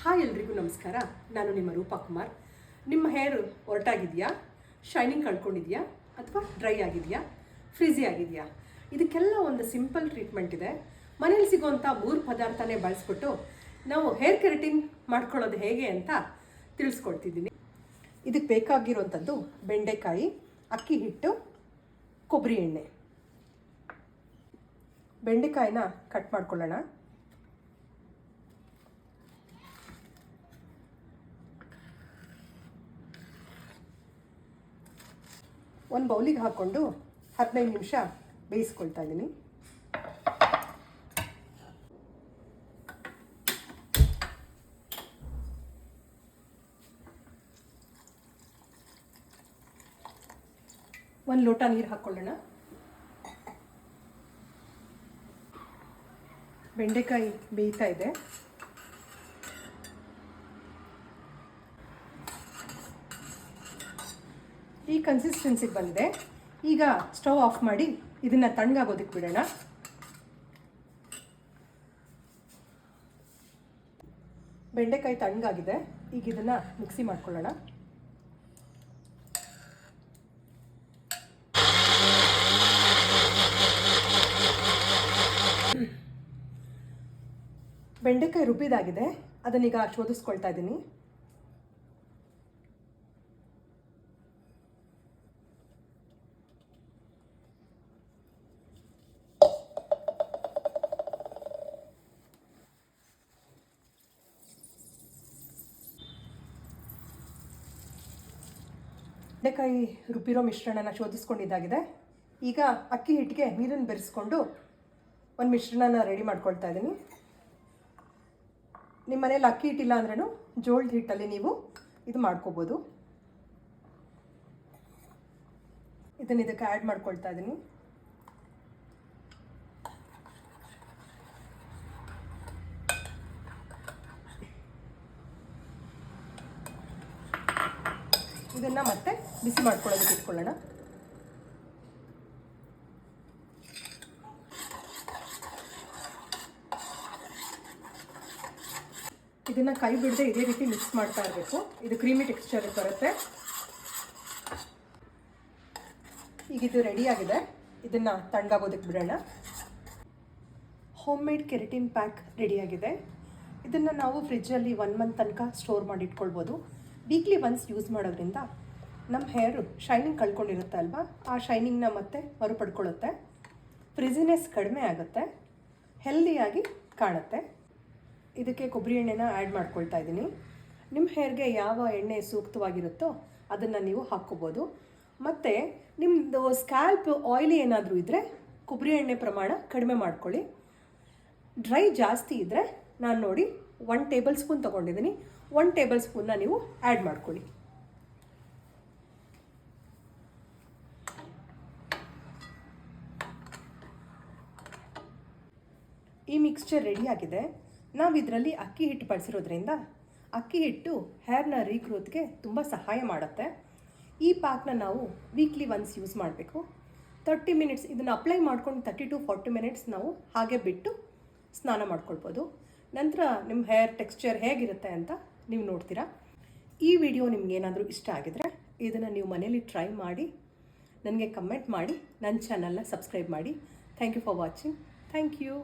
Hi ಎಲ್ರಿಗೂ ನಮಸ್ಕಾರ. ನಾನು ನಿಮ್ಮ ರೂಪಾ ಕುಮಾರ್. ನಿಮ್ಮ ಹೇರ್ ಒರಟಾಗಿದೆಯಾ, ಶೈನಿಂಗ್ ಕಳ್ಕೊಂಡಿದೆಯಾ, ಅಥವಾ ಡ್ರೈ ಆಗಿದೆಯಾ, ಫ್ರೀಝಿ ಆಗಿದೆಯಾ? ಇದಕ್ಕೆಲ್ಲ ಒಂದು ಸಿಂಪಲ್ ಟ್ರೀಟ್ಮೆಂಟ್ ಇದೆ. ಮನೇಲಿ ಸಿಗೋವಂಥ 3 ಪದಾರ್ಥನೇ ಬಳಸ್ಬಿಟ್ಟು ನಾವು ಹೇರ್ ಕೆರಟಿನ್ ಮಾಡ್ಕೊಳ್ಳೋದು ಹೇಗೆ ಅಂತ ತಿಳಿಸ್ಕೊಡ್ತಿದ್ದೀನಿ. ಇದಕ್ಕೆ ಬೇಕಾಗಿರುವಂಥದ್ದು ಬೆಂಡೆಕಾಯಿ, ಅಕ್ಕಿ ಹಿಟ್ಟು, ಕೊಬ್ಬರಿ ಎಣ್ಣೆ. ಬೆಂಡೆಕಾಯಿನ ಕಟ್ ಮಾಡ್ಕೊಳ್ಳೋಣ. ಒಂದು ಬೌಲಿಗೆ ಹಾಕ್ಕೊಂಡು 15 ನಿಮಿಷ ಬೇಯಿಸ್ಕೊಳ್ತಾ ಇದ್ದೀನಿ. ಒಂದು ಲೋಟ ನೀರು ಹಾಕ್ಕೊಳ್ಳೋಣ. ಬೆಂಡೆಕಾಯಿ ಬೇಯ್ತಾ ಇದೆ. ಈ ಕನ್ಸಿಸ್ಟೆನ್ಸಿಗೆ ಬಂದಿದೆ. ಈಗ ಸ್ಟವ್ ಆಫ್ ಮಾಡಿ ಇದನ್ನು ತಣ್ಣಗಾಗೋದಕ್ಕೆ ಬಿಡೋಣ. ಬೆಂಡೆಕಾಯಿ ತಣ್ಣಗಾಗಿದೆ. ಈಗ ಇದನ್ನು ಮಿಕ್ಸಿ ಮಾಡ್ಕೊಳ್ಳೋಣ. ಬೆಂಡೆಕಾಯಿ ರುಬ್ಬಿದಾಗಿದೆ. ಅದನ್ನೀಗ ಶೋಧಿಸ್ಕೊಳ್ತಾ ಇದ್ದೀನಿ. ಬೆಂಡೆಕಾಯಿ ರುಬ್ಬಿರೋ ಮಿಶ್ರಣನ ಶೋಧಿಸ್ಕೊಂಡಿದ್ದಾಗಿದೆ. ಈಗ ಅಕ್ಕಿ ಹಿಟ್ಟಿಗೆ ನೀರನ್ನು ಬೆರೆಸ್ಕೊಂಡು ಒಂದು ಮಿಶ್ರಣನ ರೆಡಿ ಮಾಡ್ಕೊಳ್ತಾ ಇದ್ದೀನಿ. ನಿಮ್ಮ ಮನೇಲಿ ಅಕ್ಕಿ ಹಿಟ್ಟಿಲ್ಲ ಅಂದ್ರೂ ಜೋಳದ ಹಿಟ್ಟಲ್ಲಿ ನೀವು ಇದು ಮಾಡ್ಕೋಬೋದು. ಇದಕ್ಕೆ ಆ್ಯಡ್ ಮಾಡ್ಕೊಳ್ತಾ ಇದ್ದೀನಿ. ಇದನ್ನು ಮತ್ತೆ ಬಿಸಿ ಮಾಡ್ಕೊಳ್ಳೋದಕ್ಕೆ ಇಟ್ಕೊಳ್ಳೋಣ. ಇದನ್ನು ಕೈ ಬಿಡದೆ ಇದೇ ರೀತಿ ಮಿಕ್ಸ್ ಮಾಡ್ತಾ ಇರಬೇಕು. ಇದು ಕ್ರೀಮಿ ಟೆಕ್ಸ್ಚರ್ ಬರುತ್ತೆ. ಈಗ ಇದು ರೆಡಿಯಾಗಿದೆ. ಇದನ್ನು ತಣ್ಣಗಾಗೋದಕ್ಕೆ ಬಿಡೋಣ. ಹೋಮ್ ಮೇಡ್ ಕೆರಟಿನ್ ಪ್ಯಾಕ್ ರೆಡಿಯಾಗಿದೆ. ಇದನ್ನು ನಾವು ಫ್ರಿಜ್ಜಲ್ಲಿ 1 ಮಂತ್ ತನಕ ಸ್ಟೋರ್ ಮಾಡಿ ಇಟ್ಕೊಳ್ಬೋದು. ವೀಕ್ಲಿ ಒನ್ಸ್ ಯೂಸ್ ಮಾಡೋದ್ರಿಂದ ನಮ್ಮ ಹೇರು ಶೈನಿಂಗ್ ಕಳ್ಕೊಂಡಿರುತ್ತೆ ಅಲ್ವಾ, ಆ ಶೈನಿಂಗ್ನ ಮತ್ತೆ ಮರುಪಡ್ಕೊಳ್ಳುತ್ತೆ. ಫ್ರಿಝಿನೆಸ್ ಕಡಿಮೆ ಆಗುತ್ತೆ, ಹೆಲ್ದಿಯಾಗಿ ಕಾಣುತ್ತೆ. ಇದಕ್ಕೆ ಕೊಬ್ಬರಿ ಎಣ್ಣೆನ ಆ್ಯಡ್ ಮಾಡ್ಕೊಳ್ತಾ ಇದ್ದೀನಿ. ನಿಮ್ಮ ಹೇರ್ಗೆ ಯಾವ ಎಣ್ಣೆ ಸೂಕ್ತವಾಗಿರುತ್ತೋ ಅದನ್ನು ನೀವು ಹಾಕ್ಕೋಬೋದು. ಮತ್ತು ನಿಮ್ಮದು ಸ್ಕ್ಯಾಲ್ಪ್ ಆಯಿಲಿ ಏನಾದರೂ ಇದ್ದರೆ ಕೊಬ್ಬರಿ ಎಣ್ಣೆ ಪ್ರಮಾಣ ಕಡಿಮೆ ಮಾಡ್ಕೊಳ್ಳಿ. ಡ್ರೈ ಜಾಸ್ತಿ ಇದ್ದರೆ ನಾನು ನೋಡಿ 1 ಟೇಬಲ್ ಸ್ಪೂನ್ ತೊಗೊಂಡಿದ್ದೀನಿ. 1 ಟೇಬಲ್ ಸ್ಪೂನ್ನ ನೀವು ಆ್ಯಡ್ ಮಾಡ್ಕೊಳ್ಳಿ. ಈ ಮಿಕ್ಸ್ಚರ್ ರೆಡಿಯಾಗಿದೆ. ನಾವು ಇದರಲ್ಲಿ ಅಕ್ಕಿ ಹಿಟ್ಟು ಬಳಸಿರೋದ್ರಿಂದ ಅಕ್ಕಿ ಹಿಟ್ಟು ಹೇರ್ನ ರೀಗ್ರೋತ್ಗೆ ತುಂಬ ಸಹಾಯ ಮಾಡುತ್ತೆ. ಈ ಪ್ಯಾಕ್ನ ನಾವು ವೀಕ್ಲಿ ಒನ್ಸ್ ಯೂಸ್ ಮಾಡಬೇಕು. 30 ಮಿನಿಟ್ಸ್ ಇದನ್ನು ಅಪ್ಲೈ ಮಾಡ್ಕೊಂಡು 30 to 40 ಮಿನಿಟ್ಸ್ ನಾವು ಹಾಗೆ ಬಿಟ್ಟು ಸ್ನಾನ ಮಾಡ್ಕೊಳ್ಬೋದು. ನಂತರ ನಿಮ್ಮ ಹೇರ್ ಟೆಕ್ಸ್ಚರ್ ಹೇಗಿರುತ್ತೆ ಅಂತ ನೀವು ನೋಡ್ತೀರಾ. ಈ ವಿಡಿಯೋ ನಿಮ್ಗೇನಾದರೂ ಇಷ್ಟ ಆಗಿದರೆ ಇದನ್ನು ನೀವು ಮನೇಲಿ ಟ್ರೈ ಮಾಡಿ ನನಗೆ ಕಮೆಂಟ್ ಮಾಡಿ, ನನ್ನ ಚಾನಲ್ನ ಸಬ್ಸ್ಕ್ರೈಬ್ ಮಾಡಿ. Thank you for watching. Thank you.